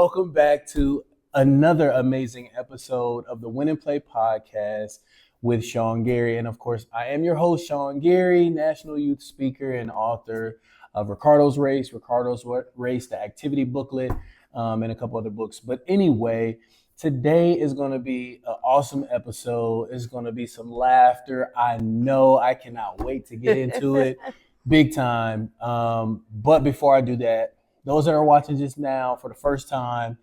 welcome back to another amazing episode of the Win and Play podcast with Sean Gary. And of course, I am your host, Sean Gary, national youth speaker and author of Ricardo's Race, the activity booklet, and a couple other books. But anyway, today is going to be an awesome episode. It's going to be some laughter. I know I cannot wait to get into it big time. But before I do that, those that are watching just now for the first time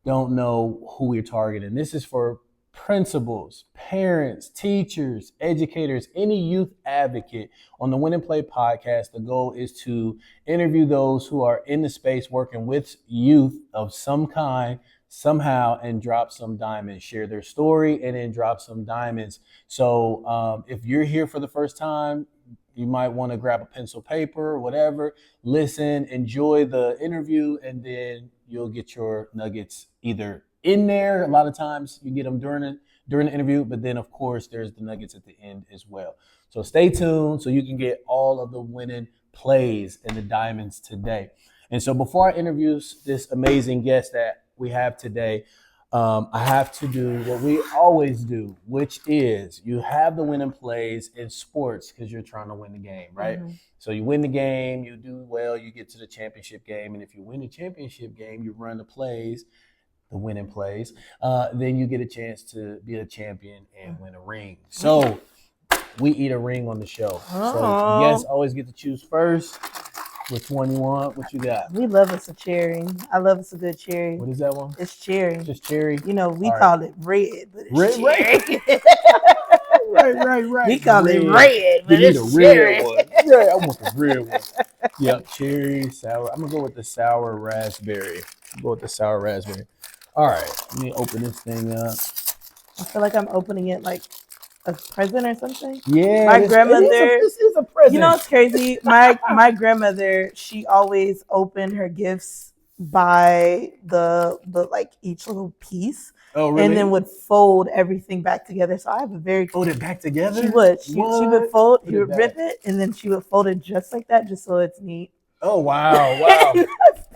don't know who we're targeting. This is for principals, parents, teachers, educators, any youth advocate. On the Win and Play podcast, the goal is to interview those who are in the space working with youth of some kind, somehow, and drop some diamonds, share their story, and then drop some diamonds. So if you're here for the first time, you might want to grab a pencil, paper, whatever, listen, enjoy the interview, and then you'll get your nuggets either in there. A lot of times you get them during the interview, but then of course there's the nuggets at the end as well. So stay tuned so you can get all of the winning plays and the diamonds today. And so before I introduce this amazing guest that we have today, I have to do what we always do, which is you have the winning plays in sports because you're trying to win the game, right? Mm-hmm. So you win the game, you do well, you get to the championship game. And if you win the championship game, you run the plays, the winning plays, then you get a chance to be a champion and win a ring. So we eat a ring on the show. So guests always get to choose first. Which one you want? What you got? We love us a cherry. I love us a good cherry. What is that one? It's cherry. Just cherry? You know, we call it red, but it's cherry. Right. We call it red, but it's cherry. Yeah, I want the red one. Yeah, cherry, sour. I'm going to go with the sour raspberry. All right, let me open this thing up. I feel like I'm opening it like a present or something. Yeah, my grandmother. This is a present. You know what's crazy? My grandmother, she always opened her gifts by the like each little piece. Oh, really? And then would fold everything back together. So I have a very fold it back together. She would. She would fold. She would rip it, and then she would fold it just like that, just so it's neat. Oh wow!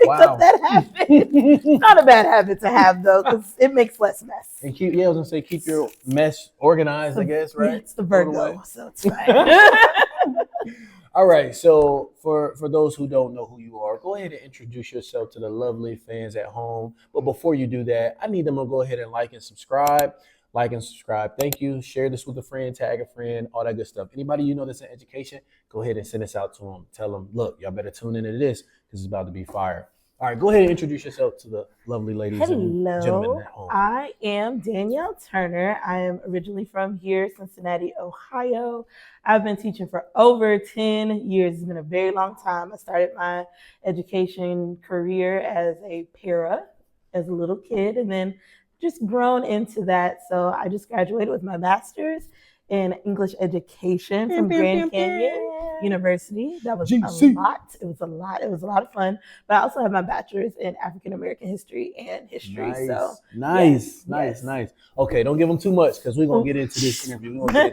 Up that habit. It's not a bad habit to have though, because it makes less mess. And I was gonna say keep your mess organized. I guess, right? It's the Virgo, so it's fine. All right. So for those who don't know who you are, go ahead and introduce yourself to the lovely fans at home. But before you do that, I need them to go ahead and like and subscribe. Thank you. Share this with a friend, tag a friend, all that good stuff. Anybody you know that's in education, go ahead and send this out to them. Tell them, look, y'all better tune into this because it's about to be fire. All right, go ahead and introduce yourself to the lovely ladies and gentlemen at home. I am Danielle Turner. I am originally from here, Cincinnati, Ohio. I've been teaching for over 10 years. It's been a very long time. I started my education career as a para, as a little kid, and then just grown into that. So I just graduated with my master's in English education from Grand Canyon University. That was GC. a lot. It was a lot. It was a lot of fun. But I also have my bachelor's in African American history and history. Nice. Okay, don't give them too much because we're gonna get into this interview. We're gonna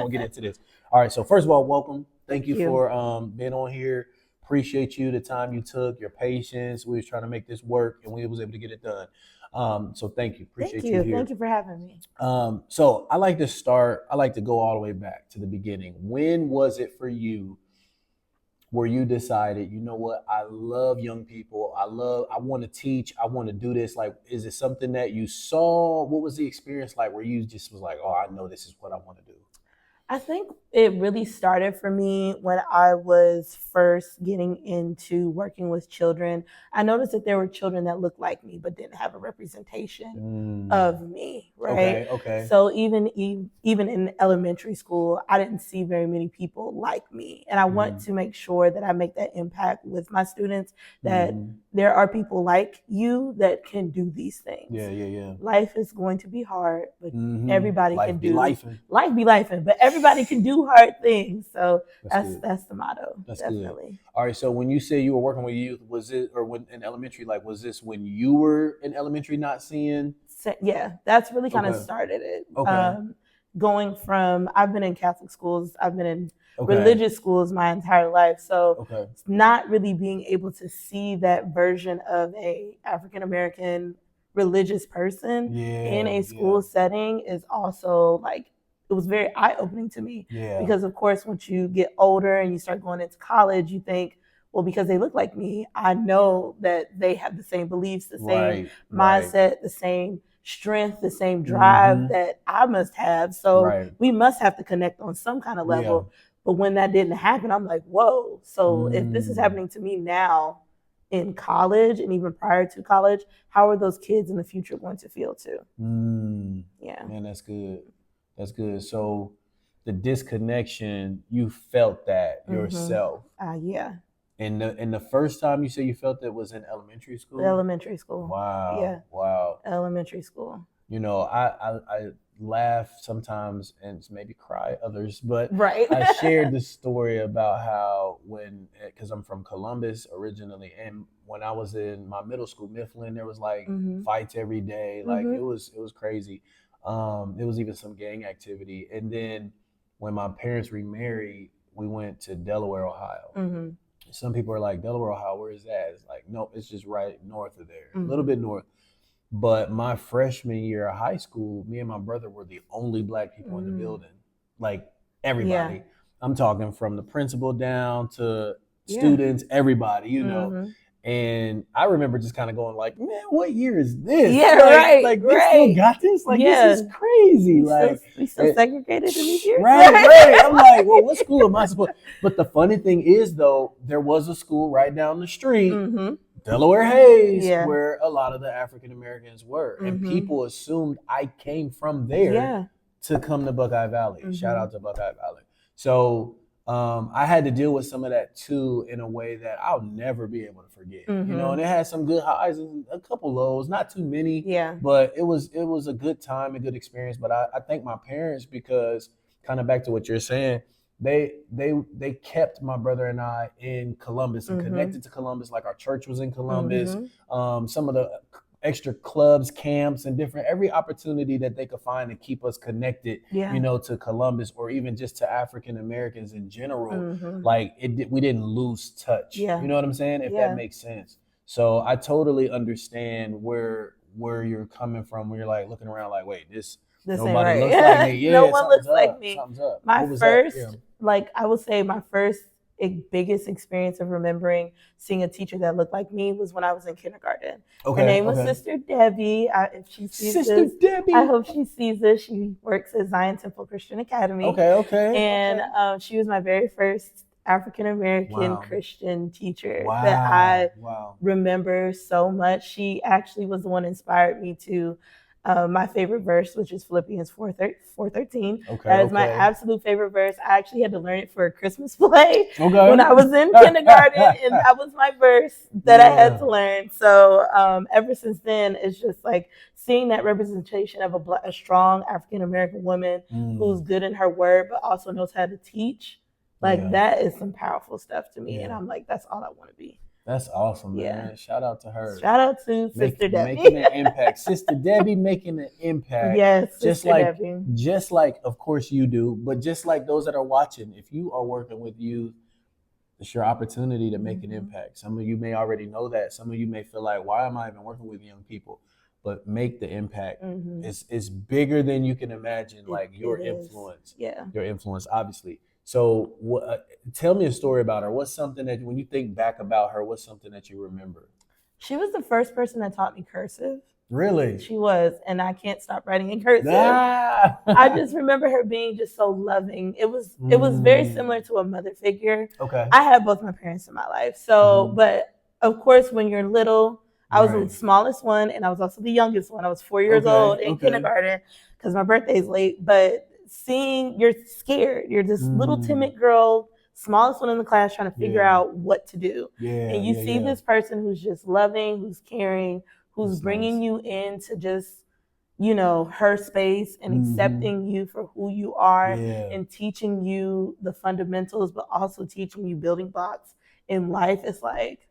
get into this. All right. So first of all, welcome. Thank you for being on here. Appreciate you, the time you took, your patience. We was trying to make this work, and we was able to get it done. So thank you. Appreciate you here. Thank you for having me. So I like to go all the way back to the beginning. When was it for you where you decided, you know what, I love young people. I want to teach. I want to do this. Like, is it something that you saw? What was the experience like where you just was like, oh, I know this is what I want to do? I think it really started for me when I was first getting into working with children. I noticed that there were children that looked like me but didn't have a representation of me, right? Okay. So even in elementary school, I didn't see very many people like me. And I want to make sure that I make that impact with my students, that there are people like you that can do these things. Yeah. Life is going to be hard, but everybody can do life. Life be lifing, but everybody can do hard things. So that's the motto. That's definitely. Good. All right. So when you say you were working with youth, was it, or when in elementary, like, was this when you were in elementary not seeing? So, yeah, that's really kind of started it. Okay. going from, I've been in Catholic schools, I've been in Okay. religious schools my entire life. So Okay. not really being able to see that version of a African American religious person in a school setting is also like, it was very eye-opening to me. Yeah. Because of course, once you get older and you start going into college, you think, well, because they look like me, I know that they have the same beliefs, the same mindset, the same strength, the same drive that I must have. So we must have to connect on some kind of level. Yeah. But when that didn't happen, I'm like, whoa. So if this is happening to me now in college and even prior to college, how are those kids in the future going to feel too? Yeah. Man, that's good. That's good. So the disconnection, you felt that yourself. Yeah. And the first time you said you felt it was in elementary school? Elementary school. Wow. Yeah. Wow. Elementary school. You know, I laugh sometimes and maybe cry others, but right. I shared this story about how because I'm from Columbus originally, and when I was in my middle school, Mifflin, there was like fights every day. Like it was crazy. There was even some gang activity. And then when my parents remarried, we went to Delaware, Ohio. Some people are like, Delaware, Ohio, where is that? It's like, nope, it's just right north of there, a little bit north. But my freshman year of high school, me and my brother were the only Black people in the building. Like everybody. Yeah. I'm talking from the principal down to students, everybody, you know. And I remember just kind of going like, man, what year is this? Yeah, like they still got this? Like, this is crazy. We still segregated in these years? Right. I'm like, well, what school am I supposed? But the funny thing is, though, there was a school right down the street, Delaware Hayes, where a lot of the African Americans were. And people assumed I came from there to come to Buckeye Valley. Shout out to Buckeye Valley. So I had to deal with some of that too in a way that I'll never be able to forget. You know, and it had some good highs and a couple lows, not too many. Yeah. But it was a good time, a good experience. But I thank my parents because, kind of back to what you're saying, they kept my brother and I in Columbus and connected to Columbus. Like our church was in Columbus. Some of the extra clubs, camps, and every opportunity that they could find to keep us connected, you know, to Columbus or even just to African Americans in general. Like we didn't lose touch. You know what I'm saying? If that makes sense. So I totally understand where you're coming from. Where you're like looking around, like, wait, nobody looks like me. Yeah, no one looks like me. Something's up. My first, I would say my first biggest experience of remembering seeing a teacher that looked like me was when I was in kindergarten. Her name was Sister Debbie. If she sees Sister this, Debbie. I hope she sees this. She works at Zion Temple Christian Academy. And she was my very first African American Christian teacher that I remember so much. She actually was the one that inspired me to my favorite verse, which is Philippians 4:13. That is my absolute favorite verse. I actually had to learn it for a Christmas play when I was in kindergarten, and that was my verse that I had to learn. So ever since then, it's just like seeing that representation of a strong African American woman who's good in her word, but also knows how to teach. Like that is some powerful stuff to me, and I'm like, that's all I want to be. That's awesome, man. Shout out to her. Shout out to Sister Debbie. Making an impact. Sister Debbie making an impact. Yes, Debbie. Just like, of course you do, but just like those that are watching, if you are working with youth, it's your opportunity to make an impact. Some of you may already know that. Some of you may feel like, why am I even working with young people? But make the impact. It's bigger than you can imagine, like your influence. Yeah. Your influence, obviously. So tell me a story about her. What's something that, when you think back about her, what's something that you remember? She was the first person that taught me cursive. Really? She was, and I can't stop writing in cursive. I just remember her being just so loving. It was very similar to a mother figure. I had both my parents in my life. So, but of course, when you're little, I was the smallest one, and I was also the youngest one. I was 4 years old in kindergarten because my birthday's late, but you're scared. You're this little timid girl, smallest one in the class, trying to figure out what to do. And you see this person who's just loving, who's caring, who's bringing you into just, you know, her space and accepting you for who you are and teaching you the fundamentals, but also teaching you building blocks in life. It's like,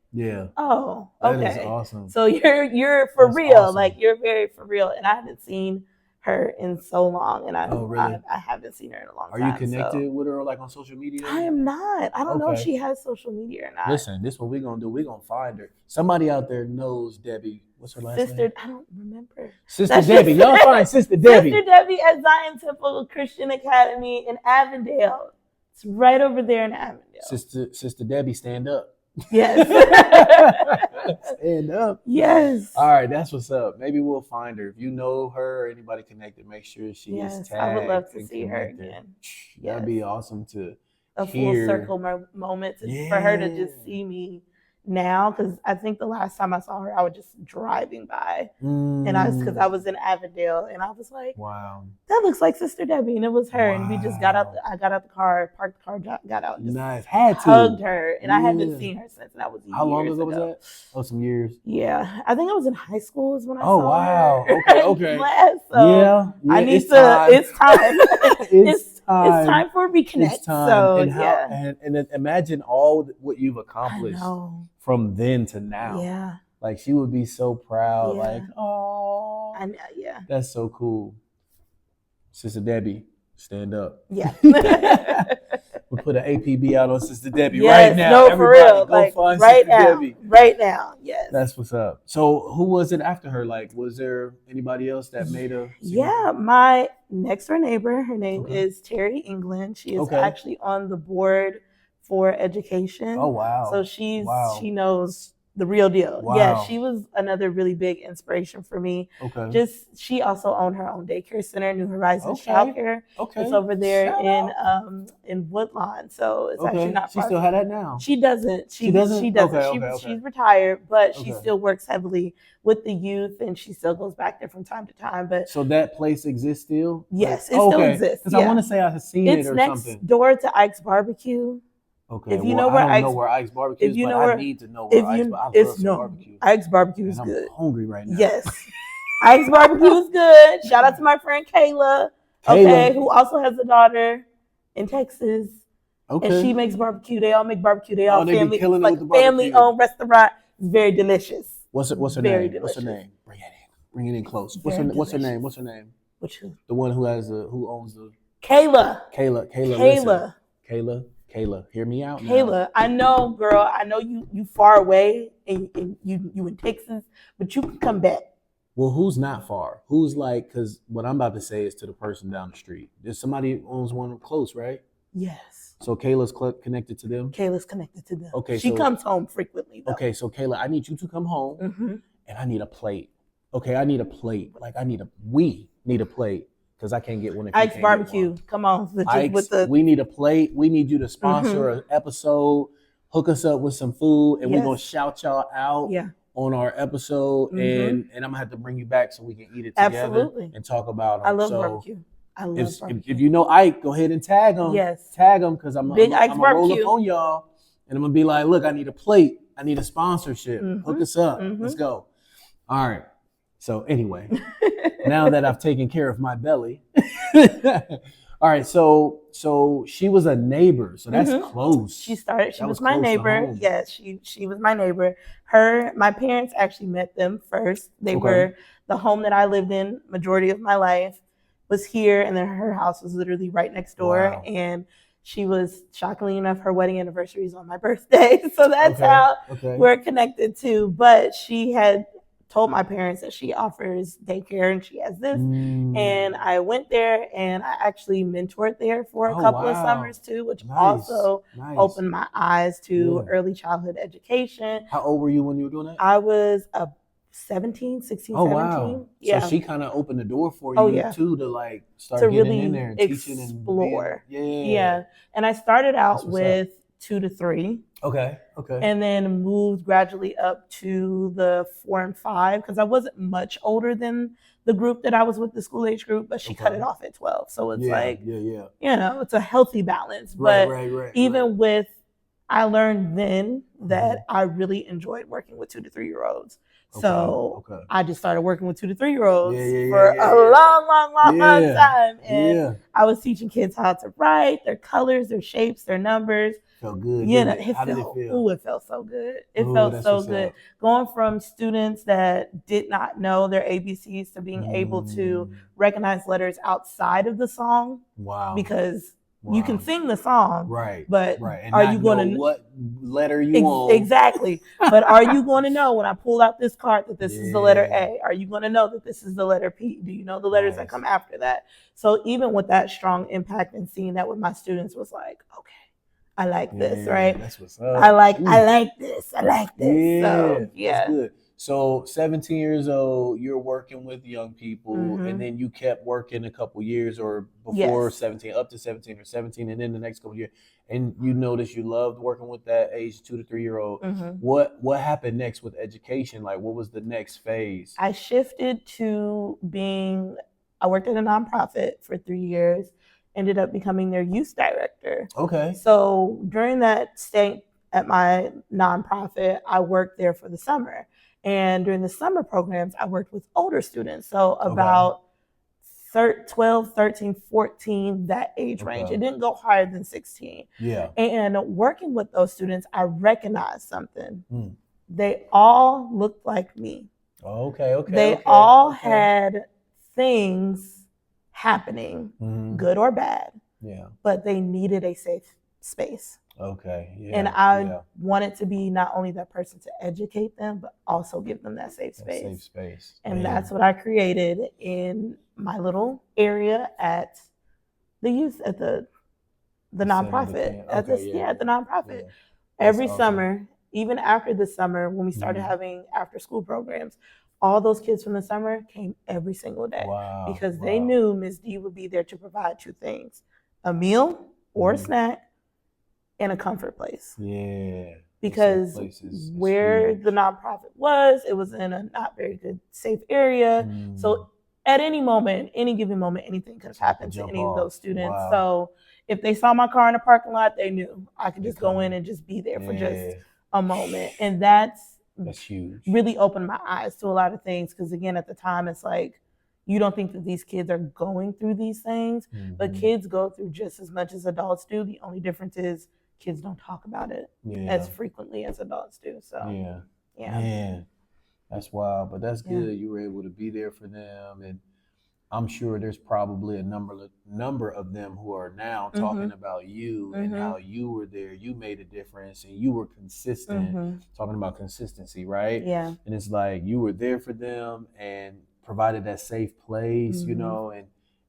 oh, okay. That is awesome. So you're for real. Awesome. Like, you're very for real. And I haven't seen her in so long, and really? I haven't seen her in a long Are time. you connected with her like on social media? I am not. I don't know if she has social media or not. Listen, this is what we're gonna do. We're gonna find her. Somebody out there knows Debbie. What's her last name? I don't remember. Sister Debbie. Y'all find Sister Debbie. Sister Debbie at Zion Temple Christian Academy in Avondale. It's right over there in Avondale. Sister Debbie, stand up. Yes. Stand up. Yes. All right, that's what's up. Maybe we'll find her. If you know her or anybody connected, make sure she is tagged. I would love to see her again. That'd be awesome to hear. Full circle moment for her to just see me now, because I think the last time I saw her, I was just driving by, and because I was in Avondale, and I was like, "Wow, that looks like Sister Debbie," and it was her. And we just got out. I got out the car, parked the car, got out, and just hugged her, and I haven't seen her since. And that was how long ago was that? Oh, some years. Yeah, I think I was in high school is when I saw her. Oh wow, okay. So I need it's time. It's time. It's time for reconnect. It's time. So and imagine all what you've accomplished from then to now. Yeah. Like she would be so proud. Yeah. Like, oh, yeah. That's so cool. Sister Debbie, stand up. Yeah. We put an APB out on Sister Debbie right now. No, everybody, for real. go like find right Sister now. Debbie. Right now. Yes. That's what's up. So who was it after her? Like, was there anybody else that made a my next door neighbor, her name is Terry England. She is actually on the board for education. Oh wow. So she knows the real deal. Wow. Yeah, she was another really big inspiration for me. Okay. She also owned her own daycare center, New Horizons Childcare. Okay. It's over there in Woodlawn. So it's actually not far. She still had that now? She doesn't. She doesn't. Okay. She's retired, but she still works heavily with the youth, and she still goes back there from time to time. But so that place exists still? Yes, it still exists. Because I want to say I have seen it or something. It's next door to Ike's Barbecue. Okay. If you know where Ike's Barbecue is, but I need to know where Ike's Barbecue. Ike's Barbecue is good. I'm hungry right now. Yes. Ike's Barbecue is good. Shout out to my friend Kayla. Okay, who also has a daughter in Texas. Okay. And she makes barbecue. They all make barbecue. They all family-owned restaurant. It's very delicious. What's her name? Delicious. What's her name? Bring it in close. What's her name? What's her name? Which one? The one who owns the Kayla. Kayla, hear me out now. Kayla, I know, girl. I know you far away and you in Texas, but you can come back. Well, who's not far? Who's like, because what I'm about to say is to the person down the street. There's somebody who owns one close, right? Yes. So Kayla's connected to them? Kayla's connected to them. Okay. She comes home frequently, though. Okay, so Kayla, I need you to come home and I need a plate. Okay, I need a plate. Like we need a plate. Because I can't get one. Ike's Barbecue. Come on. We need a plate. We need you to sponsor an episode. Hook us up with some food. And we're going to shout y'all out on our episode. And I'm going to have to bring you back so we can eat it together and talk about them. I love barbecue. If you know Ike, go ahead and tag him. Yes. Tag him because I'm going to roll up on y'all. And I'm going to be like, look, I need a plate. I need a sponsorship. Hook us up. Let's go. All right. So anyway, now that I've taken care of my belly. All right, so she was a neighbor, so that's close. She was my neighbor. Yes, she was my neighbor. My parents actually met them first. They were the home that I lived in majority of my life was here, and then her house was literally right next door. Wow. And she was, shockingly enough, her wedding anniversary is on my birthday, so that's how we're connected too. But she had told my parents that she offers daycare and she has this. And I went there and I actually mentored there for a couple of summers too, which also opened my eyes to early childhood education. How old were you when you were doing that? I was 16, 17. Wow. Yeah. So she kind of opened the door for you too to like start getting really in there and teaching and explore. Yeah. And I started out with 2 to 3. Okay. And then moved gradually up to the 4 and 5 because I wasn't much older than the group that I was with, the school age group, but she cut it off at 12. So it's it's a healthy balance. But with, I learned then that I really enjoyed working with 2 to 3 year olds. So Okay. I just started working with 2 to 3 year olds Yeah, for a long time. Yeah. And I was teaching kids how to write, their colors, their shapes, their numbers. Felt good. You know, How did it feel? Ooh, it felt so good. It Ooh, felt that's so what's good. up. Going from students that did not know their ABCs to being able to recognize letters outside of the song. Wow. Because you can sing the song, right? But And are you going to what letter you want? Exactly. But are you going to know when I pull out this card that this is the letter A? Are you going to know that this is the letter P? Do you know the letters that come after that? So even with that strong impact and seeing that with my students was like, okay, I like this, right? That's what's up. I like this. Yeah, so, that's good. So 17 years old, you're working with young people, and then you kept working a couple years or before 17, up to 17 or 17, and then the next couple years, and you noticed you loved working with that age 2 to 3 year old. What happened next with education? Like, what was the next phase? I shifted to I worked at a nonprofit for 3 years, ended up becoming their youth director. Okay. So during that stint at my nonprofit, I worked there for the summer. And during the summer programs, I worked with older students. So about 12, 13, 14, that age range. It didn't go higher than 16. Yeah. And working with those students, I recognized something. They all looked like me. Okay. They all had things happening, good or bad. Yeah. But they needed a safe space. Okay. Yeah. And I wanted to be not only that person to educate them, but also give them that safe space. And that's what I created in my little area at the youth, at the nonprofit. At the nonprofit. Every summer, even after the summer, when we started having after school programs, all those kids from the summer came every single day. Because they knew Ms. D would be there to provide 2 things: a meal or a snack, and a comfort place. Yeah. Because where the nonprofit was, it was in a not very good, safe area. So at any moment, any given moment, anything could have happened to any of those students. So if they saw my car in the parking lot, they knew I could just go in and just be there for just a moment. And that's huge. Really opened my eyes to a lot of things. Because again, at the time, it's like, you don't think that these kids are going through these things, but kids go through just as much as adults do. The only difference is kids don't talk about it as frequently as adults do. So yeah. Man, that's wild, but that's good. You were able to be there for them, and I'm sure there's probably a number of them who are now talking about you and how you were there, you made a difference, and you were consistent. Talking about consistency, right? Yeah. And it's like you were there for them and provided that safe place, you know,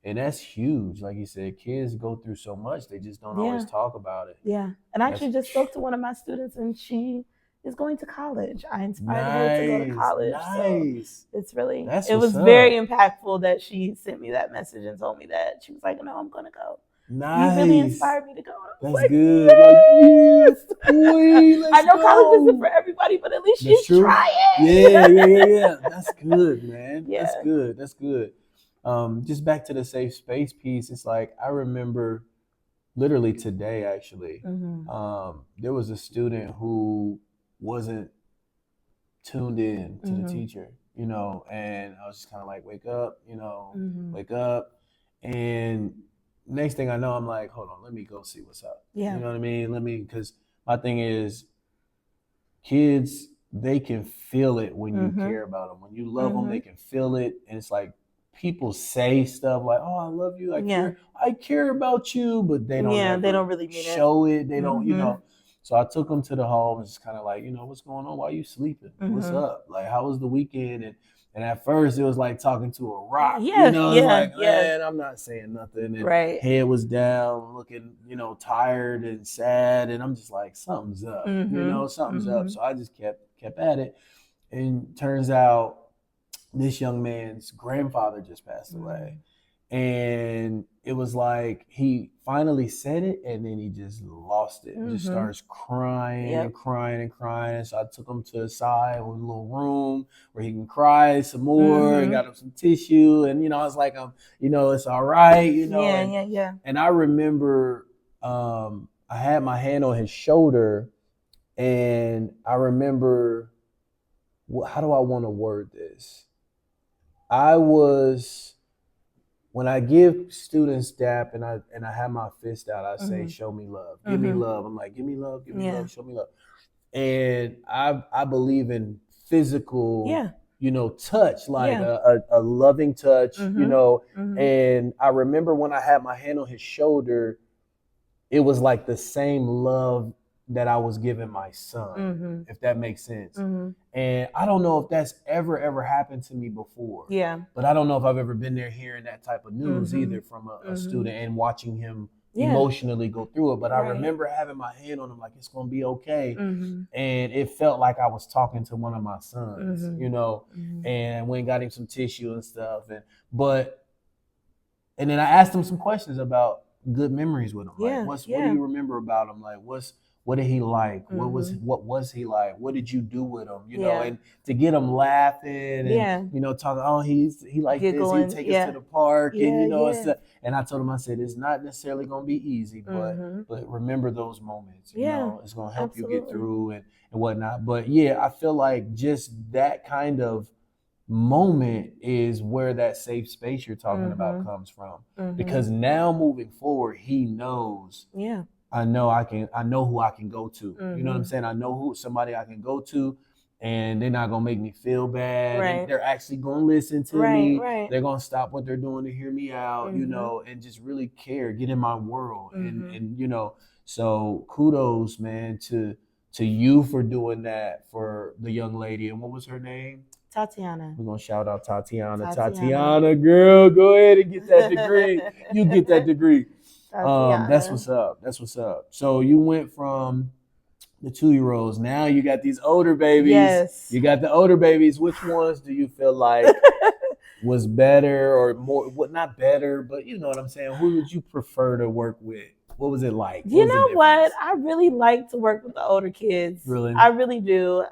and that's huge. Like you said, kids go through so much, they just don't always talk about it. Yeah. And I actually just spoke to one of my students, and she is going to college. I inspired her to go to college. So it's really, it was very impactful that she sent me that message and told me that. She was like, no, I'm going to go. You really inspired me to go. That's like, good. Yes. Boy, I know college isn't for everybody, but at least she's trying. Yeah. That's good, man. Yeah. That's good. Just back to the safe space piece. It's like, I remember literally today, actually, there was a student who wasn't tuned in to the teacher, you know, and I was just kind of like, wake up, you know, wake up. And next thing I know, I'm like, hold on, let me go see what's up. Yeah. You know what I mean? Because my thing is, kids, they can feel it when you care about them. When you love them, they can feel it. And it's like, people say stuff like, oh, I love you, I care about you, but they don't they don't really mean show it. They don't, you know. So I took them to the hall and just kind of like, you know, what's going on? Why are you sleeping? What's up? Like, how was the weekend? And at first it was like talking to a rock. You know, it's like, man, I'm not saying nothing. And head was down, looking, you know, tired and sad. And I'm just like, something's up. You know, something's up. So I just kept at it. And turns out this young man's grandfather just passed away. And it was like he finally said it, and then he just lost it. Just starts crying and crying and crying. And so I took him to the side with a little room where he can cry some more, and got him some tissue. And, you know, I was like, you know, it's all right, you know. And I remember I had my hand on his shoulder, and I remember how do I want to word this? When I give students DAP and I have my fist out, I say, show me love. Give me love. I'm like, give me love, love, show me love. And I believe in physical, touch, like a loving touch, and I remember when I had my hand on his shoulder, it was like the same love that I was giving my son, if that makes sense. And I don't know if that's ever happened to me before. Yeah. But I don't know if I've ever been there hearing that type of news either from a student and watching him emotionally go through it. But I remember having my hand on him like, it's going to be okay. And it felt like I was talking to one of my sons, and went and got him some tissue and stuff. And then I asked him some questions about good memories with him. Like, what do you remember about him? Like, what did he like? What was he like? What did you do with him? You know, and to get him laughing and talking, oh, he like Giggling, this, he take us to the park, and and I told him, I said, it's not necessarily gonna be easy, but remember those moments. You know, it's gonna help you get through and whatnot. But I feel like just that kind of moment is where that safe space you're talking about comes from. Because now moving forward, he knows. I know who I can go to. You know what I'm saying? I know somebody I can go to, and they're not gonna make me feel bad. And they're actually gonna listen to me. They're gonna stop what they're doing to hear me out, and just really care, get in my world. And so kudos, man, to you for doing that for the young lady. And what was her name? Tatiana. We're gonna shout out Tatiana. Tatiana, girl, go ahead and get that degree. You get that degree. That's what's up. So you went from the 2-year-olds. Now you got these older babies. Yes. You got the older babies. Which ones do you feel like was better or more? What, not better, but you know what I'm saying. Who would you prefer to work with? What was it like? You know what? I really like to work with the older kids. Really? I really do.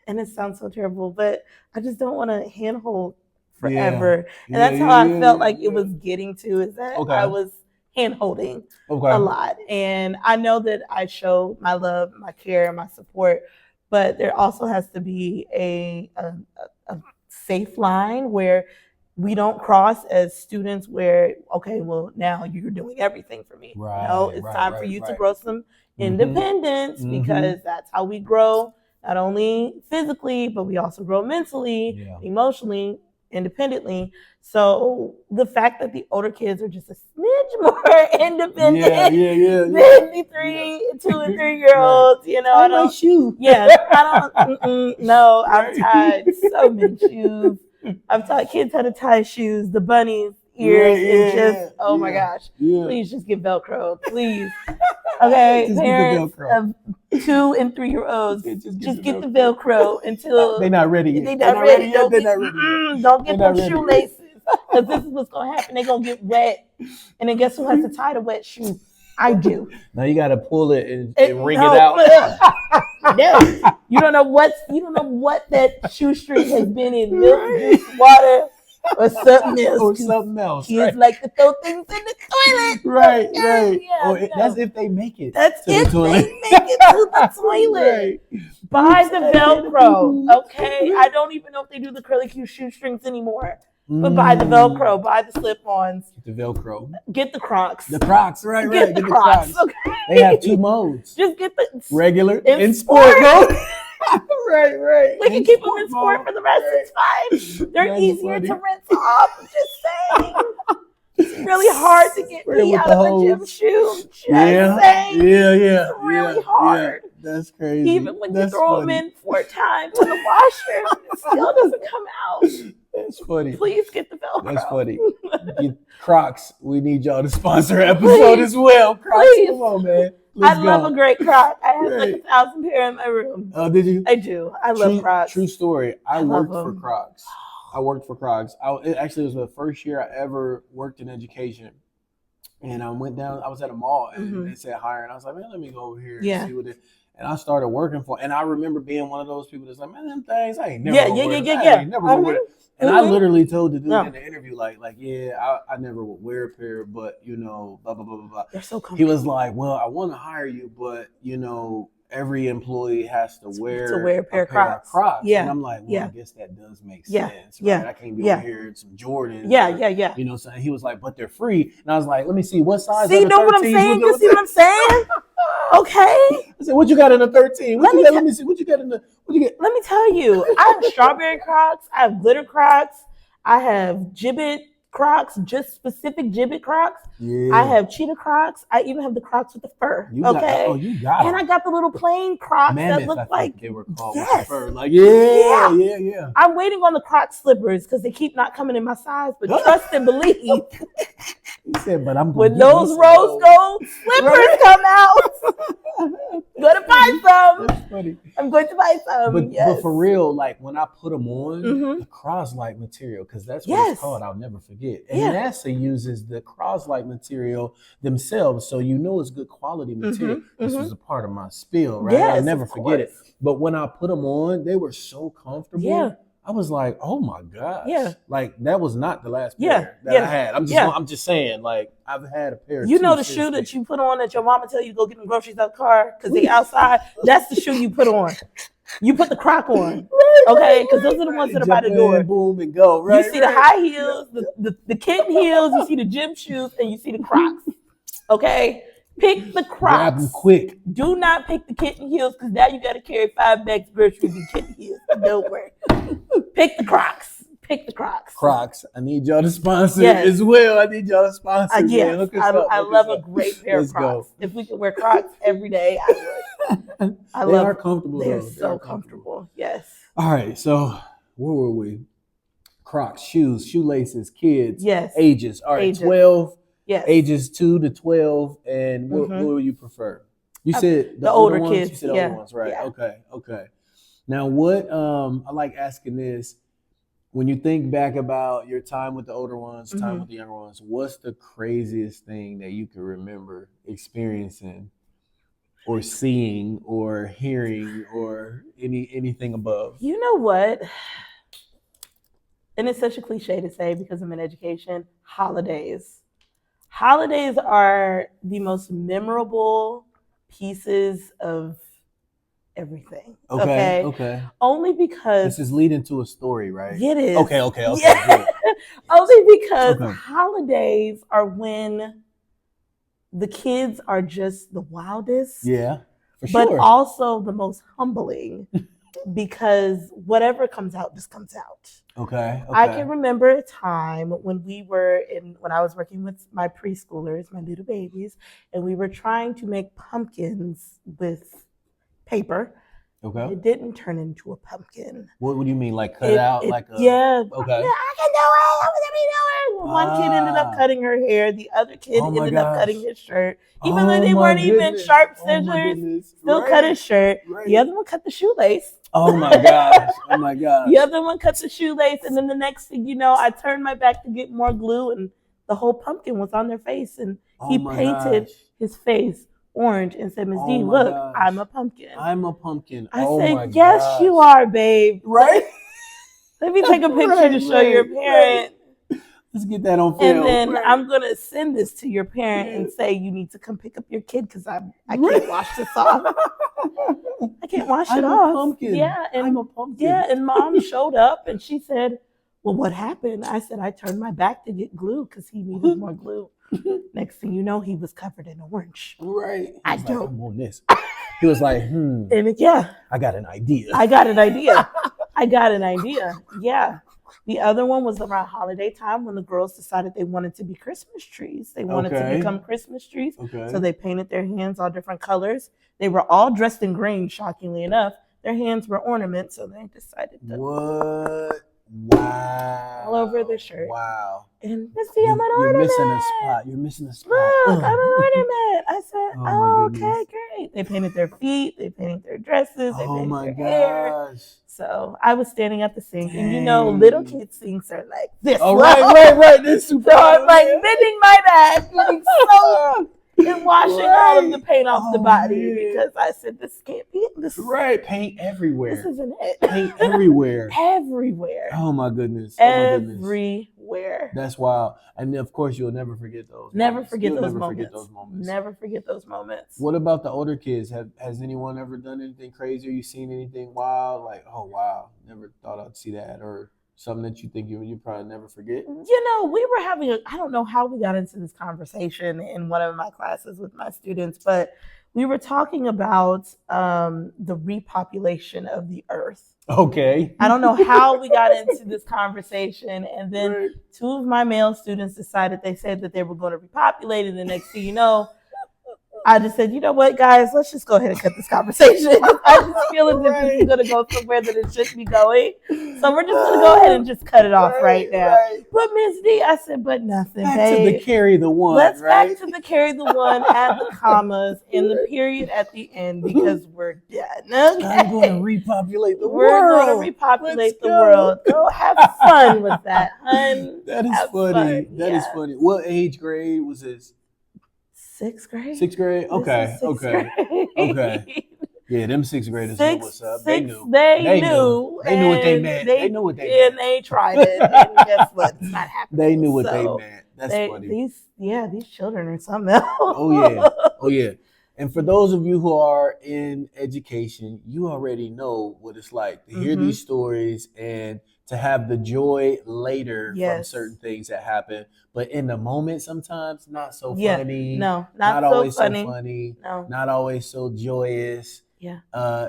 And it sounds so terrible, but I just don't want to handhold forever. And that's how I felt like it was getting to, is that I was hand-holding a lot. And I know that I show my love, my care, my support, but there also has to be a safe line where we don't cross as students where, okay, well, now you're doing everything for me. It's time for you to grow some independence, because that's how we grow, not only physically, but we also grow mentally, emotionally, independently. So the fact that the older kids are just a smidge more independent than the 2 and 3-year-olds, I don't. Shoe. I don't. No, I've tied so many shoes. I've taught kids how to tie shoes, the bunnies, ears, and just my gosh, please just get Velcro, please. Okay, just parents of 2 and 3-year-olds, just get the Velcro until they're not ready yet. They're not ready. Don't get them shoelaces, because this is what's gonna happen. They're gonna get wet, and then guess who has to tie the wet shoe? I do. Now you gotta pull it and wring it out. No, you don't know what that shoestring has been in: milk, juice, water, or something else. Kids like to throw things in the toilet. Right. That's if they make it. That's if they make it to the toilet. Buy the Velcro. Okay, I don't even know if they do the curly Q shoestrings anymore. But buy the Velcro, buy the slip-ons. Get the Velcro. Get the Crocs. The Crocs, right. Get the Crocs. Okay. They have 2 modes. Just get the regular and sport mode. Right. We can keep them in sport for the rest of the time. They're easier to rinse off. I'm just saying. It's really hard to get me out of a gym shoe. Just saying. It's really hard. That's crazy. Even when you throw them in 4 times in the washer, it still doesn't come out. That's funny. Please get the Velcro. That's funny. Get Crocs. We need y'all to sponsor an episode as well. Crocs, come on, man. I love a great Croc. I have like 1,000 pair in my room. Oh, did you? I do. I love Crocs. True story. I worked for Crocs. It actually was the first year I ever worked in education. And I went down, I was at a mall and they said hire. And I was like, man, let me go over here and see what it is. And I started working for it. And I remember being one of those people that's like, man, them things, I ain't never gonna wear them. I ain't never gonna wear them. And I literally told the dude in the interview, like, I never would wear a pair, but, blah, blah, blah, blah, blah. They're so comfortable. He was like, well, I want to hire you, but, every employee has to wear a pair of Crocs. Yeah. And I'm like, well, I guess that does make sense, right? Yeah. I can't be over here in some Jordans. Yeah. You know, so he was like, but they're free. And I was like, let me see, what size See, are the 13s? know what I'm saying? You see what I'm saying? Okay. I said, what you got in the 13? Let me see. What you got in the, what you get? Let me tell you, I have strawberry Crocs. I have glitter Crocs. I have gibbet Crocs, just specific gibbet Crocs. Yeah. I have cheetah Crocs. I even have the Crocs with the fur. You got and I got the little plain Crocs that look like they were called with the fur. Like, yeah. I'm waiting on the Croc slippers because they keep not coming in my size, but trust and believe. He said, but I'm when those rose gold slippers come out, I'm going to buy some. That's funny. I'm going to buy some. But for real, like when I put them on, the cross-like material, because that's what it's called, I'll never forget. And NASA uses the cross-like material themselves, so you know it's good quality material. This was a part of my spiel, right? Yes, I'll never forget it. But when I put them on, they were so comfortable. Yeah. I was like, oh my gosh. Yeah. Like that was not the last pair that I had. I'm just saying, like I've had a pair. You know the shoe that you put on that your mama tell you to go get them groceries out the car because they outside? That's the shoe you put on. You put the Croc on. Okay? Because those are the ones that are by the door. Boom and go. Right. You see the high heels, the kitten heels, you see the gym shoes, and you see the Crocs. Okay? Pick the Crocs. Grab them quick. Do not pick the kitten heels because now you got to carry 5 bags of groceries in kitten heels. Don't worry. Pick the Crocs. Pick the Crocs. Crocs. I need y'all to sponsor as well. I need y'all to sponsor. I love a great pair of Crocs. If we could wear Crocs every day, I would. They are comfortable. They're so comfortable. Yes. All right. So where were we? Crocs, shoes, shoelaces, kids. Yes. Ages. All right. 12. Yes. Ages 2 to 12. And what will you prefer? You said the older ones? kids. You said older ones, right? Yeah. Okay. Now, what I like asking this, when you think back about your time with the older ones, time with the younger ones, what's the craziest thing that you can remember experiencing or seeing or hearing or anything above? You know what? And it's such a cliche to say because I'm in education, holidays. Holidays are the most memorable pieces of everything. Okay. Only because this is leading to a story, right? It is. Okay. Yeah. Only because holidays are when the kids are just the wildest. Yeah, for sure. But also the most humbling because whatever comes out just comes out. Okay. I can remember a time when I was working with my preschoolers, my little babies, and we were trying to make pumpkins with paper. Okay. It didn't turn into a pumpkin. What do you mean, like cut out like a? Yeah. Okay. I can do it. One kid ended up cutting her hair. The other kid ended up cutting his shirt. Even though they weren't even sharp scissors, still cut his shirt. Right. The other one cut the shoelace. Oh my gosh. The other one cut the shoelace, and then the next thing you know, I turned my back to get more glue, and the whole pumpkin was on their face, and he painted his face orange and said, "Ms. D, look, I'm a pumpkin." I'm a pumpkin. I said, "Yes, you are, babe." Right? Let me take a picture to show your parent. Let's get that on film. And then I'm going to send this to your parent and say, you need to come pick up your kid because I can't wash this off. I can't wash it off. I'm a pumpkin. Yeah, and, I'm a pumpkin. Yeah, and Mom showed up and she said, well, what happened? I said, I turned my back to get glue because he needed more glue. Next thing you know, he was covered in orange. Right. I don't. I'm on this. He was like, And I got an idea. Yeah. The other one was around holiday time when the girls decided they wanted to be Christmas trees. They wanted to become Christmas trees. So they painted their hands all different colors. They were all dressed in green, shockingly enough. Their hands were ornaments, so they decided to. What? Wow. All over their shirt. Wow. And Misty, I'm an ornament. You're missing a spot. Look, I'm an ornament. I said, okay, great. They painted their feet. They painted their dresses. They painted their hair. So I was standing at the sink, and little kids' sinks are like this. Oh, right. This super. So I'm like bending my back, getting so and washing all of the paint off the body because I said this can't be this. Right, paint everywhere. This isn't it. Paint everywhere. Everywhere. Oh my goodness. Everywhere. That's wild. And of course, you'll never forget those. Never forget those moments. Never forget those moments. What about the older kids? Has anyone ever done anything crazy? Or you seen anything wild? Like, oh wow, never thought I'd see that, or something that you think you probably never forget? You know, we were having I don't know how we got into this conversation in one of my classes with my students, but we were talking about the repopulation of the earth. Okay. I don't know how we got into this conversation, and then two of my male students decided they said that they were going to repopulate, and the next thing you know, I just said, you know what, guys, let's just go ahead and cut this conversation. I just feel as if this is going to go somewhere that it shouldn't be going. So we're just going to go ahead and just cut it off right now. But Miss D, I said, but nothing, back babe. to the carry the one. Let's back to the carry the one, add the commas, and the period at the end because we're done. Okay? I'm going to repopulate the world. We're going to repopulate the world. Go have fun with that, hun. That is funny. That is funny. What age grade was this? Sixth grade. Sixth grade? Okay. Okay. Yeah, them sixth graders knew what's up. They knew. They knew. They knew what they meant. They knew what they meant. And they tried it. And guess what? It's not happening. They knew what they meant. That's funny. These children are something else. Oh yeah. And for those of you who are in education, you already know what it's like to hear these stories and to have the joy later from certain things that happen. But in the moment, sometimes not so funny. No, not so always funny. so funny. No. Not always so joyous. Yeah.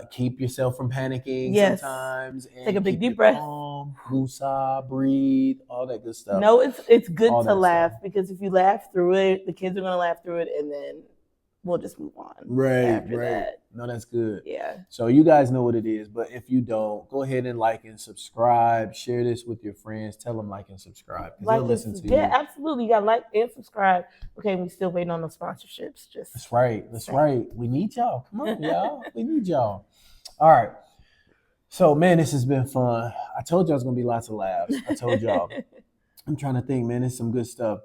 Keep yourself from panicking sometimes. And take a big deep breath. Calm, woosah, breathe, all that good stuff. No, it's good to laugh because if you laugh through it, the kids are gonna laugh through it, and then we'll just move on. Right. That. No, that's good. Yeah. So you guys know what it is, but if you don't, go ahead and like and subscribe. Share this with your friends. Tell them like and subscribe because they'll listen to you. Yeah, absolutely. You got to like and subscribe. Okay, we still waiting on the sponsorships. That's right. We need y'all. Come on, y'all. We need y'all. All right. So, man, this has been fun. I told y'all it's going to be lots of laughs. I told y'all. I'm trying to think, man. It's some good stuff.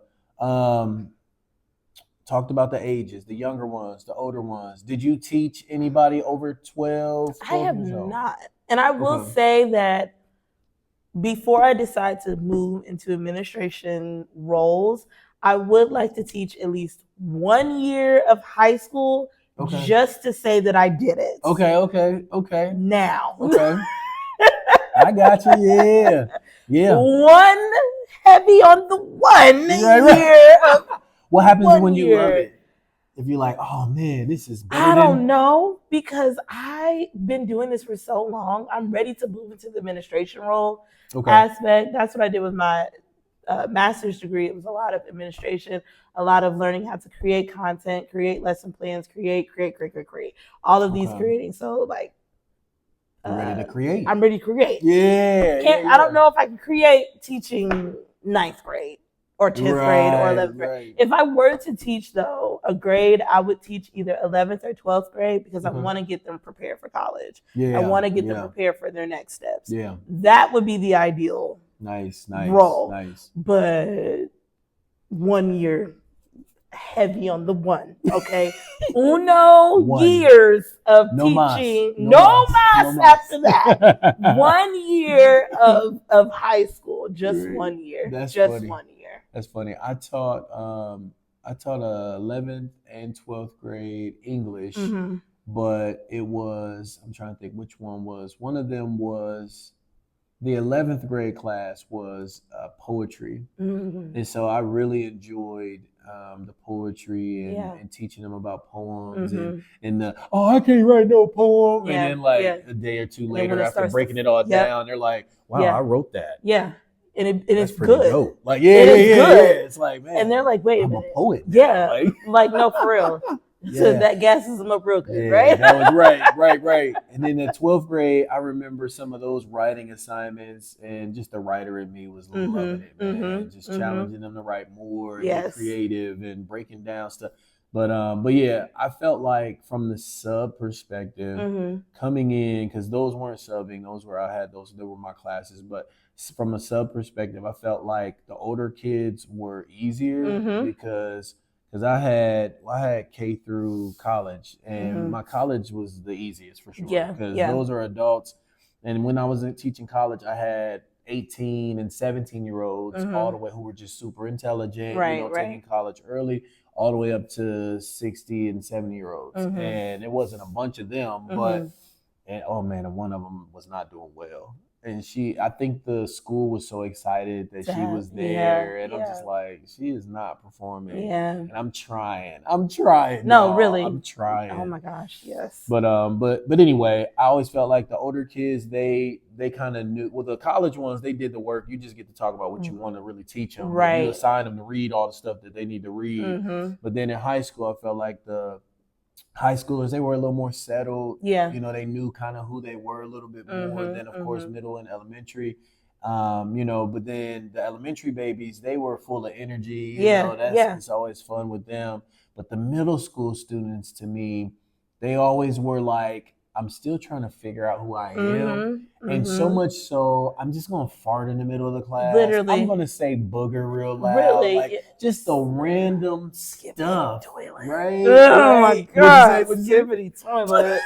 Talked about the ages, the younger ones, the older ones. Did you teach anybody over 12? I have not. And I will say that before I decide to move into administration roles, I would like to teach at least 1 year of high school just to say that I did it. Okay. Now. Okay. I got you. Yeah. One heavy on the 1 year of what happens when you love it? If you're like, oh man, this is better. I don't know because I've been doing this for so long. I'm ready to move into the administration role aspect. That's what I did with my master's degree. It was a lot of administration, a lot of learning how to create content, create lesson plans, create. All of these creating. So like, I'm ready to create. I'm ready to create. Yeah. I don't know if I can create teaching 9th grade. Or 10th grade or 11th grade. If I were to teach, though, a grade, I would teach either 11th or 12th grade because I want to get them prepared for college. I want to get them prepared for their next steps. That would be the ideal role. But 1 year, heavy on the 1, okay? Years of teaching. No mas after that. 1 year of high school. Just 1 year. That's just funny. 1 year. That's funny. I taught 11th and 12th grade English, but it was, I'm trying to think which one was. One of them was, the 11th grade class was poetry. And so I really enjoyed the poetry and teaching them about poems and the, I can't write no poem. And then a day or two later after breaking it all down, they're like, wow, I wrote that. Yeah. And it's good. Dope. Like, it is good. It's like, man. And they're like, wait I'm a minute. A poet. Yeah. Like, no, for real. So that gasses them up real good, right? That was right. And then in 12th grade, I remember some of those writing assignments, and just the writer in me was loving it, man. Just challenging them to write more and get creative and breaking down stuff. But yeah, I felt like from the sub perspective, coming in, because those weren't subbing, they were my classes, but from a sub perspective, I felt like the older kids were easier because because I had K through college, and Mhm. my college was the easiest for sure. Yeah, Because yeah. those are adults, and when I was teaching college, I had 18 and 17-year-olds all the way who were just super intelligent, Right, taking college early, all the way up to 60 and 70-year-olds, and it wasn't a bunch of them, but and oh man, one of them was not doing well. And I think the school was so excited that she was there, and I'm just like, she is not performing. Yeah. And I'm trying. No, y'all. really. I'm trying. Oh my gosh, yes. But anyway, I always felt like the older kids, they kind of knew. Well, the college ones, they did the work. You just get to talk about what you want to really teach them. Right. You assign them to read all the stuff that they need to read. But then in high school, I felt like the high schoolers, they were a little more settled. Yeah. They knew kind of who they were a little bit more than, of course, middle and elementary. But then the elementary babies, they were full of energy. It's always fun with them. But the middle school students, to me, they always were like, I'm still trying to figure out who I am. And so much so, I'm just going to fart in the middle of the class. Literally. I'm going to say booger real loud. Really? Like, just the random stuff. Right? Oh my God. Skippity toilet.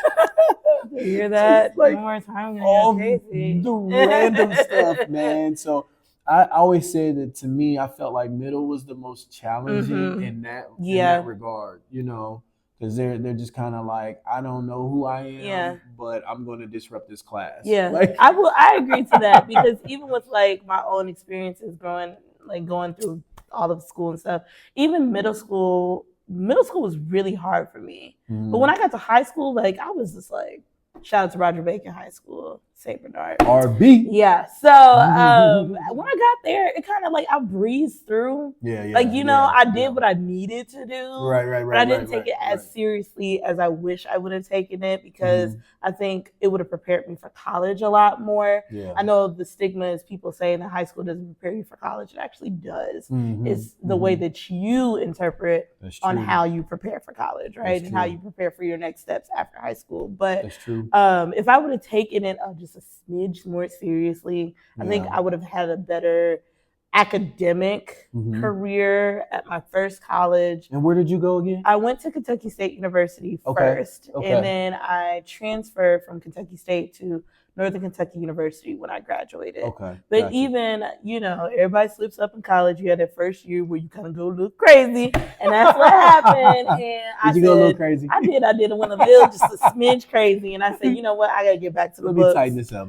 You hear that? Like, one more time, all crazy. the random stuff, man. So I always say that, to me, I felt like middle was the most challenging in that regard, because they're just kind of like, I don't know who I am, but I'm going to disrupt this class. Yeah, I agree to that, because even with like my own experiences going through all of school and stuff, even middle school was really hard for me. But when I got to high school, like I was just like, shout out to Roger Bacon High School, St. Bernard. RB. Yeah. So when I got there, it kind of like I breezed through. I did what I needed to do. Right. But I didn't take it as seriously as I wish I would have taken it, because I think it would have prepared me for college a lot more. Yeah. I know the stigma is people saying that high school doesn't prepare you for college. It actually does. It's the way that you interpret on how you prepare for college, right? And how you prepare for your next steps after high school. But that's true. If I would have taken it just a smidge more seriously, I think I would have had a better academic career at my first college. And where did you go again? I went to Kentucky State University first, and then I transferred from Kentucky State to Northern Kentucky University when I graduated. Okay. But even, everybody slips up in college. You had that first year where you kind of go a little crazy, and that's what happened. And did you go a little crazy? I did. I went a little, just a smidge crazy. And I said, you know what? I got to get back to the books. Let me tighten this up.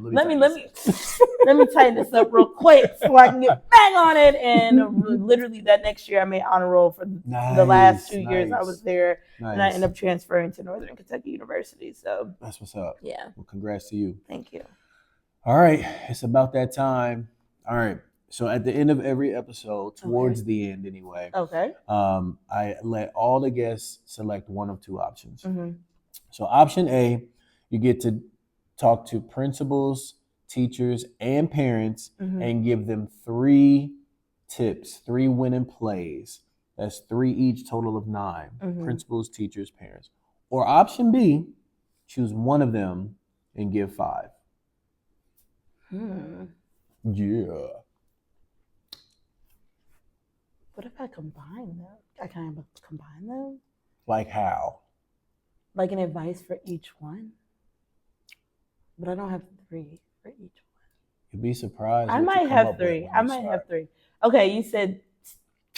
Let me tighten this up real quick so I can get back on it. And literally that next year, I made honor roll for the last 2 years I was there. And I ended up transferring to Northern Kentucky University. So that's what's up. Yeah. Well, congrats to you. Thank you. All right. It's about that time. All right. So at the end of every episode, towards the end anyway, I let all the guests select one of two options. So option A, you get to talk to principals, teachers, and parents and give them 3 tips, 3 winning plays. That's 3 each, total of 9. Principals, teachers, parents. Or option B, choose one of them and give 5. Yeah. What if I combine them? I can combine them? Like how? Like an advice for each one? But I don't have 3 for each one. You'd be surprised. I might have 3. Okay, you said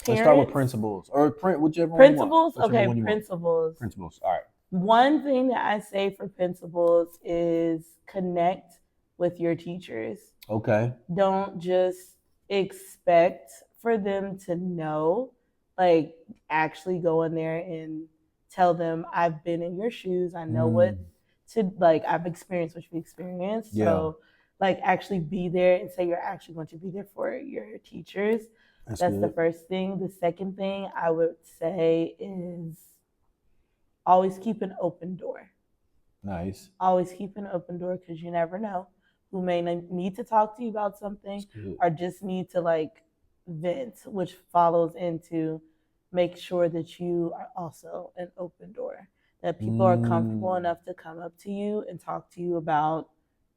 parents? Let's start with principals. Or whichever one. Principals? Okay, principals. Principals. All right. One thing that I say for principals is connect with your teachers. Okay. Don't just expect for them to know. Like, actually go in there and tell them, I've been in your shoes. I know what to, like, I've experienced what you've experienced. Yeah. So, like, actually be there and say you're actually going to be there for your teachers. That's the first thing. The second thing I would say is always keep an open door. Nice. Always keep an open door, because you never know who may need to talk to you about something or just need to like vent, which follows into make sure that you are also an open door, that people are comfortable enough to come up to you and talk to you about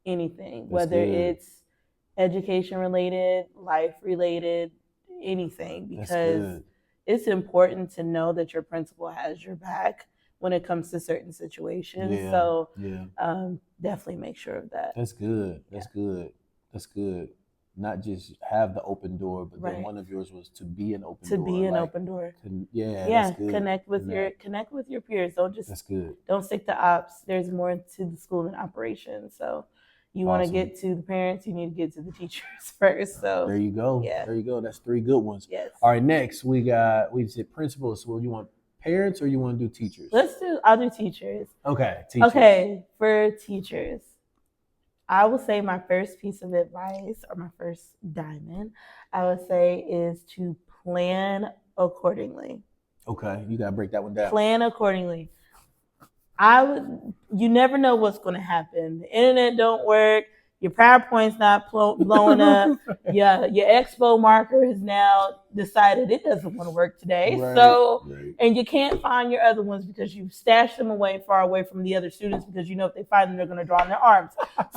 anything, whether it's education related, life related, anything, because it's important to know that your principal has your back when it comes to certain situations. Yeah, So yeah. Definitely make sure of that. That's good. That's good. That's good. Not just have the open door, but then Right. one of yours was to be an open To door. be an open door. Yeah, Yeah, that's good. connect with your peers. That's good. Don't stick to ops. There's more to the school than operations. So you want to get to the parents, you need to get to the teachers first. So there you go. Yeah. There you go. That's 3 good ones. Yes. All right, next we said principals. So you want parents or you want to do teachers? I'll do teachers. Okay, teachers. Okay, for teachers, I will say my first piece of advice, or my first diamond, I would say, is to plan accordingly. Okay, you gotta break that one down. Plan accordingly. You never know what's going to happen. The internet don't work. Your PowerPoint's not blowing up. Your expo marker has now decided it doesn't want to work today. Right. And you can't find your other ones because you've stashed them far away from the other students, because you know if they find them, they're going to draw on their arms.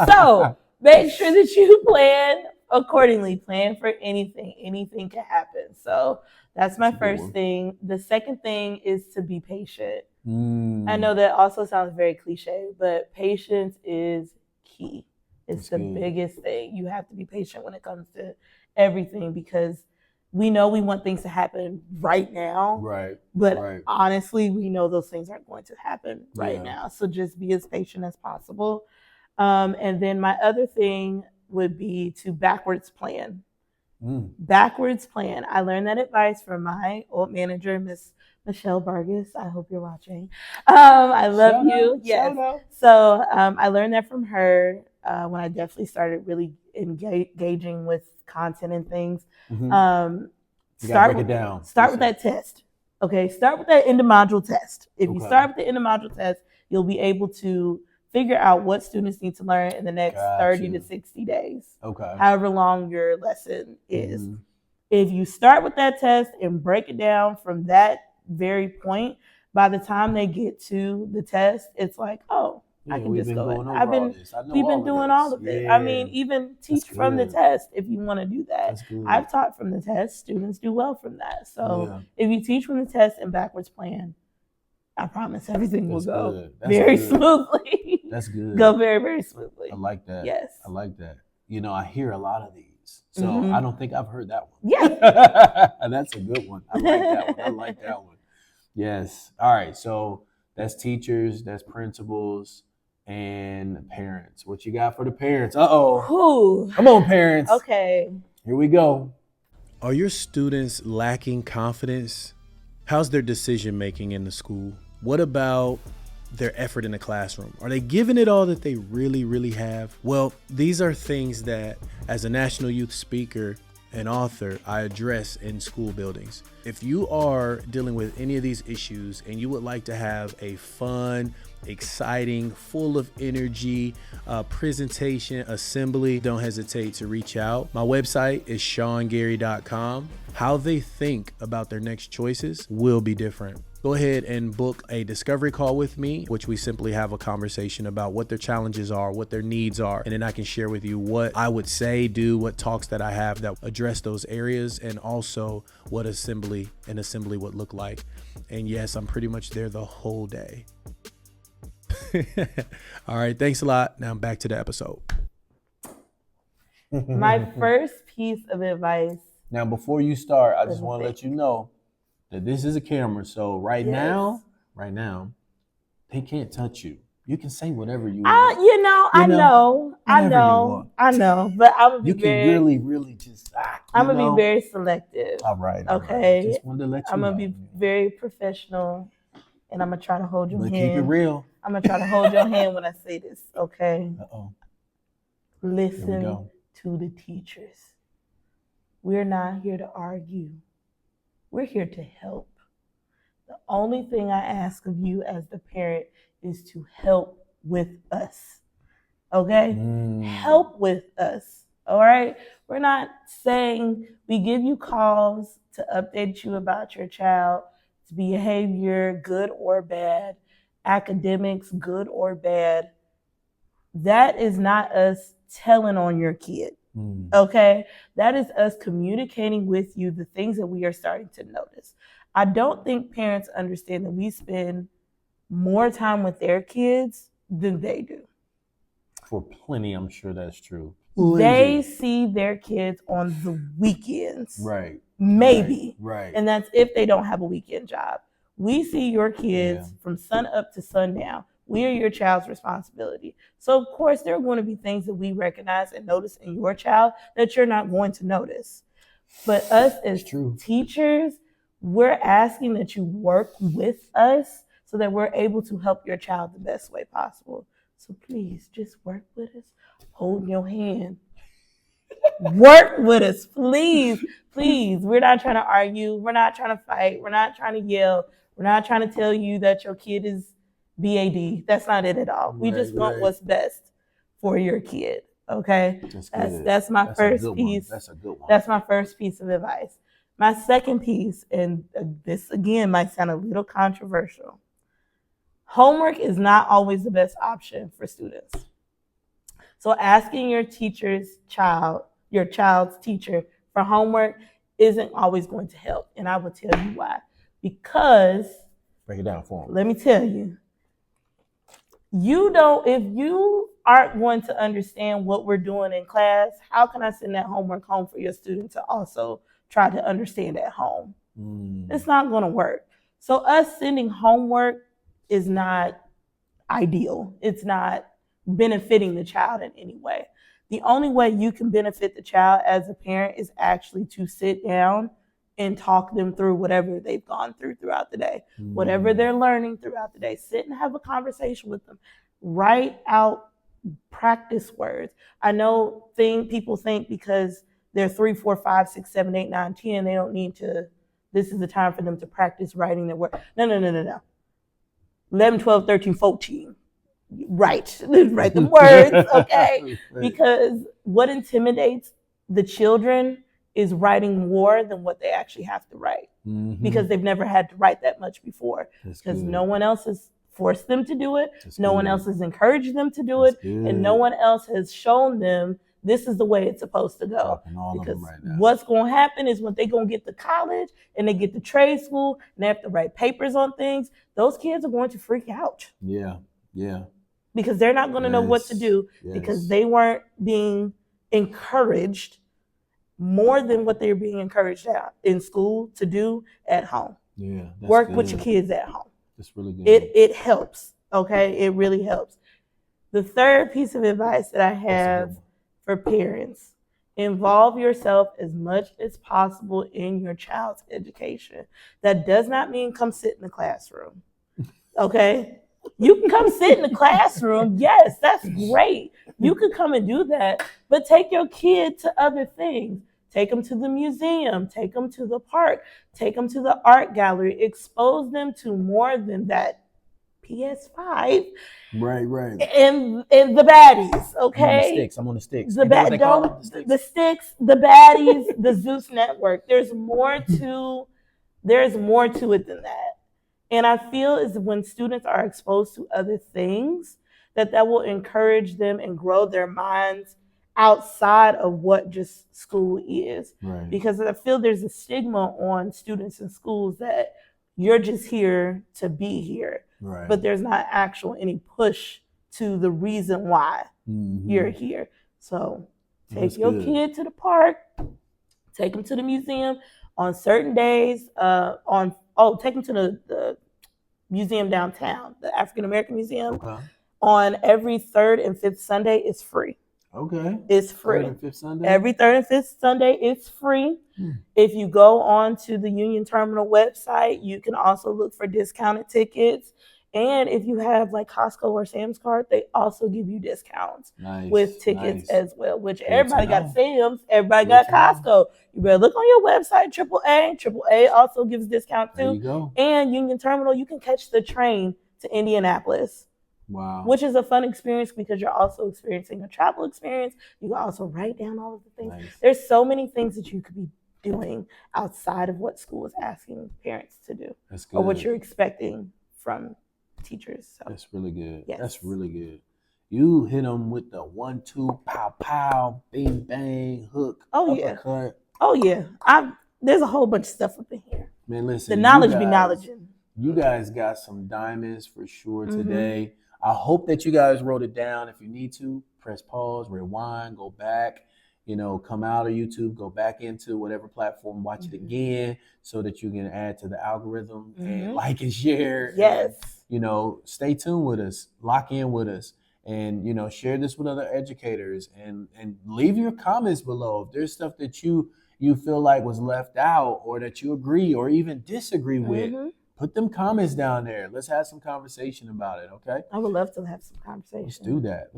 So make sure that you plan accordingly. Plan for anything. Anything can happen. So that's my first thing. The second thing is to be patient. I know that also sounds very cliche, but patience is key. It's the biggest thing. You have to be patient when it comes to everything, because we know we want things to happen right now. Right. But honestly, we know those things aren't going to happen right now. So just be as patient as possible. And then my other thing would be to backwards plan. Backwards plan. I learned that advice from my old manager, Miss Michelle Vargas. I hope you're watching. I love you. Yes. So I learned that from her when I definitely started really engaging with content and things. Break it down. Start with that test. Okay. Start with that end of module test. If you start with the end of module test, you'll be able to figure out what students need to learn in the next 30 to 60 days. Okay. However long your lesson is. If you start with that test and break it down from that very point, by the time they get to the test, it's like, oh, I can just go in. We've been doing all of it. I mean, even teach from the test if you want to do that. I've taught from the test. Students do well from that. So if you teach from the test and backwards plan, I promise everything will go very smoothly. That's good. Go very, very smoothly. I like that. Yes. I like that. You know, I hear a lot of these. So I don't think I've heard that one. Yeah. That's a good one. I like that one. I like that one. Yes. All right. So that's teachers, that's principals, and parents. What you got for the parents? Uh-oh. Come on, parents. Okay. Here we go. Are your students lacking confidence? How's their decision making in the school? What about their effort in the classroom? Are they giving it all that they really, really have? Well, these are things that, as a national youth speaker and author, I address in school buildings. If you are dealing with any of these issues and you would like to have a fun, exciting, full of energy presentation, assembly, don't hesitate to reach out. My website is SeanGary.com. How they think about their next choices will be different. Go ahead and book a discovery call with me, which we simply have a conversation about what their challenges are, what their needs are, and then I can share with you what I would say, do, what talks that I have that address those areas, and also what an assembly would look like. And yes, I'm pretty much there the whole day. All right, thanks a lot. Now back to the episode. My first piece of advice. Now, before you start, I just want to let you know that this is a camera. So right now, they can't touch you. You can say whatever you want. I know. But I'm gonna be really just. I'm gonna be very selective. All right. Okay. Just wanted to let you I'm know. gonna be very professional, and I'm gonna try to hold your hand. Keep it real. I'm gonna try to hold your hand when I say this. Okay. Listen to the teachers. We're not here to argue. We're here to help. The only thing I ask of you as the parent is to help with us. Okay? Help with us. All right? We're not saying we give you calls to update you about your child's behavior, good or bad, academics, good or bad. That is not us telling on your kid. Okay? That is us communicating with you the things that we are starting to notice. I don't think parents understand that we spend more time with their kids than they do. For plenty, I'm sure that's true. They see their kids on the weekends. Right. Maybe. Right. And that's if they don't have a weekend job. We see your kids from sun up to sundown. We are your child's responsibility. So, of course, there are going to be things that we recognize and notice in your child that you're not going to notice. But us as teachers, we're asking that you work with us so that we're able to help your child the best way possible. So please just work with us. Hold your hand. Work with us, please. Please. We're not trying to argue. We're not trying to fight. We're not trying to yell. We're not trying to tell you that your kid is BAD. That's not it at all. We just want what's best for your kid. Okay? That's my first piece. That's a good one. That's my first piece of advice. My second piece, and this again might sound a little controversial. Homework is not always the best option for students. So asking your child's teacher for homework isn't always going to help. And I will tell you why. Because, break it down for them. Let me tell you, if you aren't going to understand what we're doing in class, how can I send that homework home for your student to also try to understand at home? It's not going to work. So us sending homework is not ideal. It's not benefiting the child in any way. The only way you can benefit the child as a parent is actually to sit down and talk them through whatever they've gone through throughout the day, whatever they're learning throughout the day. Sit and have a conversation with them. Write out practice words. I know people think because they're 3, 4, 5, 6, 7, 8, 9, 10, they don't need to, this is the time for them to practice writing their word. No. 11, 12, 13, 14. Write the words, okay? Because what intimidates the children is writing more than what they actually have to write. Because they've never had to write that much before. Because no one else has forced them to do it. No one else has encouraged them to do it. And no one else has shown them this is the way it's supposed to go. Because what's going to happen is when they're going to get to college and they get to trade school and they have to write papers on things, those kids are going to freak out. Yeah. Because they're not going to know what to do because they weren't being encouraged more than what they're being encouraged out in school to do at home. Yeah. Work with your kids at home. That's really good. It helps. Okay. It really helps. The third piece of advice that I have for parents, involve yourself as much as possible in your child's education. That does not mean come sit in the classroom. Okay. You can come sit in the classroom. Yes, that's great. You could come and do that, but take your kid to other things. Take them to the museum. Take them to the park. Take them to the art gallery. Expose them to more than that PS5. Right. And the baddies, okay? I'm on the sticks. The sticks, the baddies, the Zeus network. There's more to it than that. And I feel is when students are exposed to other things, that will encourage them and grow their minds outside of what just school is. Right. Because I feel there's a stigma on students in schools that you're just here to be here. Right. But there's not any push to the reason why you're here. So take your kid to the park, take them to the museum on certain days, take them to the museum downtown, the African American Museum. Okay. On every third and fifth Sunday, it's free. Okay. It's free. Third and fifth Sunday? Every third and fifth Sunday, it's free. If you go on to the Union Terminal website, you can also look for discounted tickets. And if you have like Costco or Sam's card, they also give you discounts with tickets as well, which everybody got Sam's, everybody got Costco. You better look on your website, AAA. AAA also gives discount too. There you go. And Union Terminal, you can catch the train to Indianapolis. Wow. Which is a fun experience because you're also experiencing a travel experience. You can also write down all of the things. There's so many things that you could be doing outside of what school is asking parents to do. That's good. Or what you're expecting from teachers. So. That's really good. Yes. That's really good. You hit them with the 1, 2, pow, pow, bing, bang, hook, uppercut. Oh, yeah. There's a whole bunch of stuff up in here. Man, listen, The knowledge be knowledging. You guys got some diamonds for sure Mhm. today. I hope that you guys wrote it down. If you need to, press pause, rewind, go back, come out of YouTube, go back into whatever platform, watch it again so that you can add to the algorithm and like and share. Yes. And, stay tuned with us, lock in with us, and, share this with other educators and leave your comments below. If there's stuff that you feel like was left out or that you agree or even disagree with, put them comments down there. Let's have some conversation about it, okay? I would love to have some conversation. Let's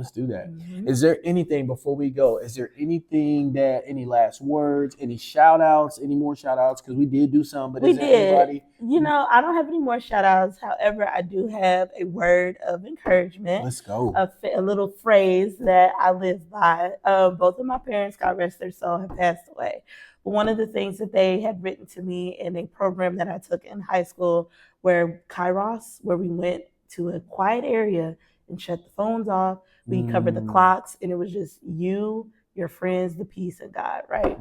do that. Is there anything before we go? Is there any last words, any shout outs, any more shout outs? Because we did do some, but is there anybody? I don't have any more shout outs. However, I do have a word of encouragement. Let's go. A little phrase that I live by. Both of my parents, God rest their soul, have passed away. But one of the things that they had written to me in a program that I took in high school, where Kairos, where we went to a quiet area and shut the phones off, we covered the clocks, and it was just you, your friends, the peace of God, right?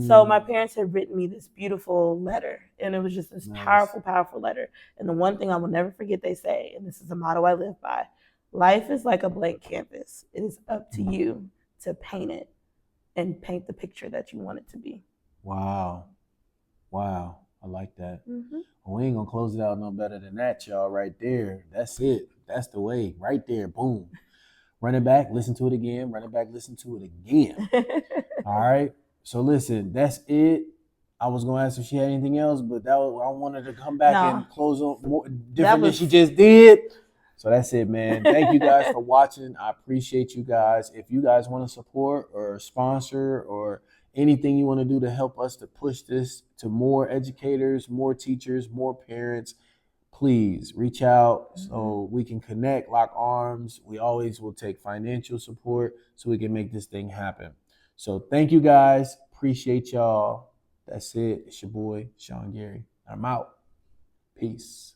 So my parents had written me this beautiful letter, and it was just this powerful, powerful letter. And the one thing I will never forget they say, and this is a motto I live by: life is like a blank canvas. It is up to you to paint it and paint the picture that you want it to be. Wow. I like that. Well, we ain't gonna close it out no better than that, y'all. Right there. That's it. That's the way. Right there. Boom. Run it back, listen to it again. Run it back, listen to it again. All right. So listen, that's it. I was gonna ask if she had anything else, but I wanted to come back and close on more different than she just did. So that's it, man. Thank you guys for watching. I appreciate you guys. If you guys want to support or sponsor or anything you want to do to help us to push this to more educators, more teachers, more parents, please reach out so we can connect, lock arms. We always will take financial support so we can make this thing happen. So thank you guys. Appreciate y'all. That's it. It's your boy, Sean Gary. I'm out. Peace.